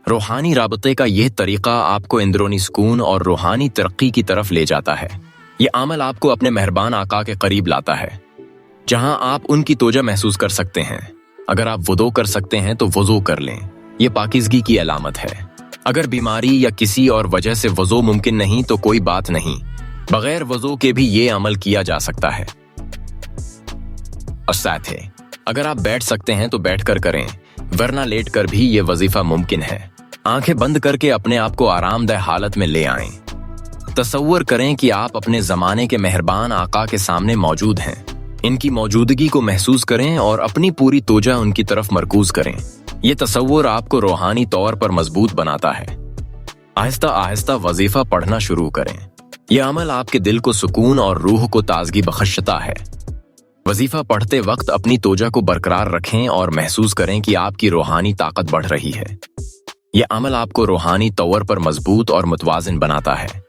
روحانی رابطے کا یہ طریقہ آپ کو اندرونی سکون اور روحانی ترقی کی طرف لے جاتا ہے۔ یہ عمل آپ کو اپنے مہربان آقا کے قریب لاتا ہے، جہاں آپ ان کی توجہ محسوس کر سکتے ہیں۔ اگر آپ وضو کر سکتے ہیں تو وضو کر لیں، یہ پاکیزگی کی علامت ہے۔ اگر بیماری یا کسی اور وجہ سے وضو ممکن نہیں تو کوئی بات نہیں، بغیر وضو کے بھی یہ عمل کیا جا سکتا ہے۔ الساتھ ہے، اگر آپ بیٹھ سکتے ہیں تو بیٹھ کر کریں، ورنہ لیٹ کر بھی یہ وظیفہ ممکن ہے۔ آنکھیں بند کر کے اپنے آپ کو آرام دہ حالت میں لے آئیں۔ تصور کریں کہ آپ اپنے زمانے کے مہربان آقا کے سامنے موجود ہیں۔ ان کی موجودگی کو محسوس کریں اور اپنی پوری توجہ ان کی طرف مرکوز کریں۔ یہ تصور آپ کو روحانی طور پر مضبوط بناتا ہے۔ آہستہ آہستہ وظیفہ پڑھنا شروع کریں۔ یہ عمل آپ کے دل کو سکون اور روح کو تازگی بخشتا ہے۔ وظیفہ پڑھتے وقت اپنی توجہ کو برقرار رکھیں اور محسوس کریں کہ آپ کی روحانی طاقت بڑھ رہی ہے۔ یہ عمل آپ کو روحانی طور پر مضبوط اور متوازن بناتا ہے۔